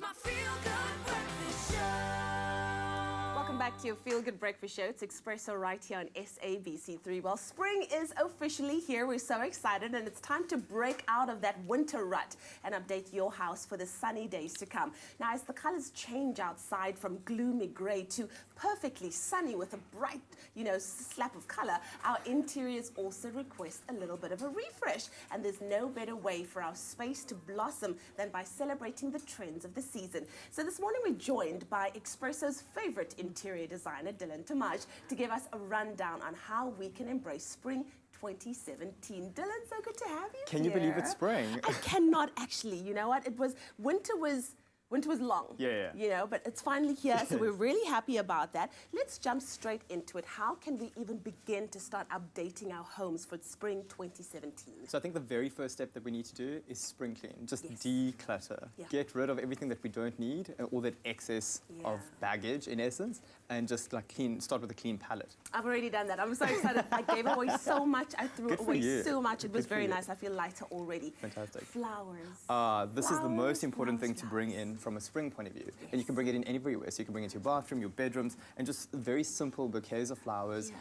my feel-good breakfast show. Welcome back to your Feel Good Breakfast Show. It's Expresso right here on SABC3. Well, spring is officially here. We're so excited, and it's time to break out of that winter rut and update your house for the sunny days to come. Now, as the colors change outside from gloomy gray to perfectly sunny with a bright, slap of color, our interiors also request a little bit of a refresh. And there's no better way for our space to blossom than by celebrating the trends of the season. So this morning we're joined by Expresso's favorite interior designer, Dylan Thomaz, to give us a rundown on how we can embrace spring 2017. Dylan, so good to have you Can here. you believe it's spring? I cannot actually. You know what? Winter was long. Yeah. But it's finally here, so we're really happy about that. Let's jump straight into it. How can we even begin to start updating our homes for spring 2017? So I think the very first step that we need to do is spring clean. Just Yes. declutter. Yeah. Get rid of everything that we don't need, all that excess of baggage in essence, and just like start with a clean palette. I've already done that. I'm so excited. I gave away so much. I threw Good for away you. so much. It was Good for very you. nice. I feel lighter already. Fantastic. Flowers. This is the most Flowers, important thing to flowers, bring in from a spring point of view. And you can bring it in everywhere. So you can bring it to your bathroom, your bedrooms, and just very simple bouquets of flowers,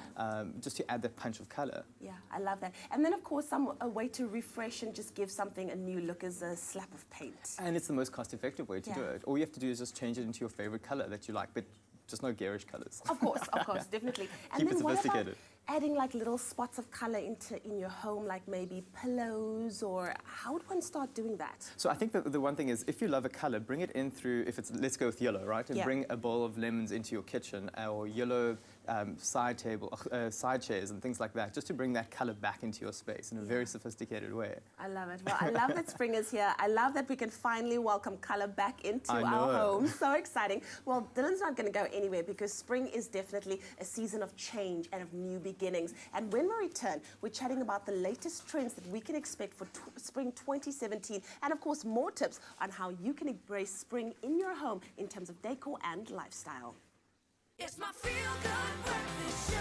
just to add that punch of color. Yeah, I love that. And then, of course, a way to refresh and just give something a new look is a slap of paint. And it's the most cost-effective way to do it. All you have to do is just change it into your favorite color that you like, but just no garish colors. Of course, definitely. And Keep it then what about sophisticated. adding like little spots of color in your home, like maybe pillows, or how would one start doing that? So I think that the one thing is, if you love a color, bring it in through, let's go with yellow, right? And bring a bowl of lemons into your kitchen, or yellow side chairs and things like that, just to bring that color back into your space in a very sophisticated way. I love it. Well, I love that spring is here. I love that we can finally welcome color back into I our know. homes. So exciting. Well, Dylan's not going to go anywhere because spring is definitely a season of change and of new beginnings. And when we return, we're chatting about the latest trends that we can expect for spring 2017, and of course more tips on how you can embrace spring in your home in terms of decor and lifestyle. It's my feel-good breakfast show.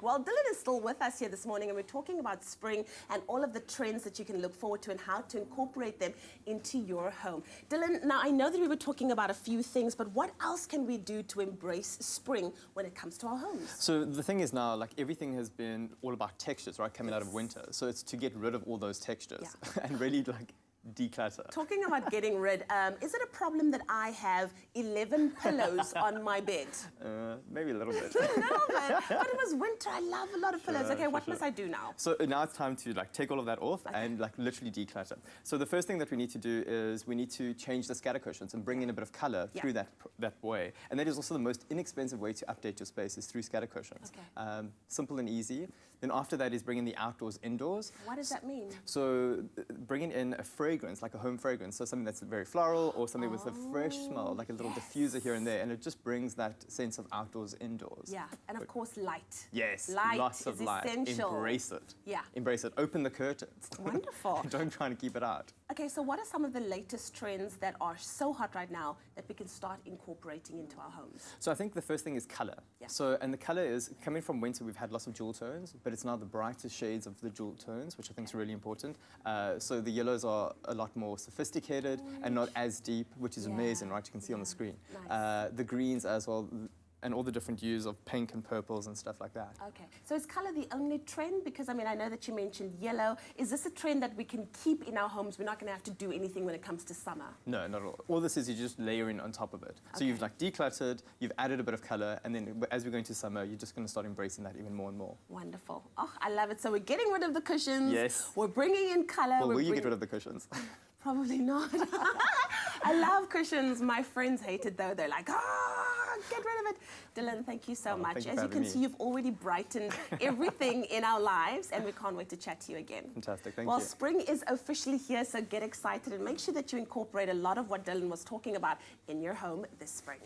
Well, Dylan is still with us here this morning, and we're talking about spring and all of the trends that you can look forward to and how to incorporate them into your home. Dylan, now I know that we were talking about a few things, but what else can we do to embrace spring when it comes to our homes? So the thing is now, like, everything has been all about textures, right, coming out of winter. So it's to get rid of all those textures and really, like, declutter. Talking about getting rid, is it a problem that I have 11 pillows on my bed? Maybe a little bit. A little bit, but it was winter. I love a lot of pillows. Okay, what must I do now? So now it's time to take all of that off and literally declutter. So the first thing that we need to do is we need to change the scatter cushions and bring in a bit of color through that way. And that is also the most inexpensive way to update your space, is through scatter cushions. Okay. Simple and easy. Then after that is bringing the outdoors indoors. What does that mean? So bringing in a fragrance, like a home fragrance, so something that's very floral or something with a fresh smell, like a little diffuser here and there, and it just brings that sense of outdoors indoors. Yeah, and of course light. Yes, light lots of is light. essential. Embrace it. Yeah. Embrace it. Open the curtains. Wonderful. Don't try to keep it out. Okay, so what are some of the latest trends that are so hot right now that we can start incorporating into our homes? So I think the first thing is color. Yeah. And the color is, coming from winter, we've had lots of jewel tones, but it's now the brightest shades of the jewel tones, which I think is really important. So the yellows are a lot more sophisticated and not as deep, which is amazing, right? You can see on the screen. Nice. The greens as well, and all the different hues of pink and purples and stuff like that. Okay, so is color the only trend? Because I mean, I know that you mentioned yellow. Is this a trend that we can keep in our homes? We're not going to have to do anything when it comes to summer. No, not at all. All this is, you're just layering on top of it. So you've decluttered, you've added a bit of color, and then as we go into summer, you're just going to start embracing that even more and more. Wonderful. Oh, I love it. So we're getting rid of the cushions. Yes. We're bringing in color. Well, will you get rid of the cushions? Probably not. I love cushions. My friends hate it though. They're like, get rid of it. Dylan, thank you so much. Thank you As for you can having see, me. you've already brightened everything in our lives, and we can't wait to chat to you again. Fantastic, thank Well, you. spring is officially here, so get excited and make sure that you incorporate a lot of what Dylan was talking about in your home this spring.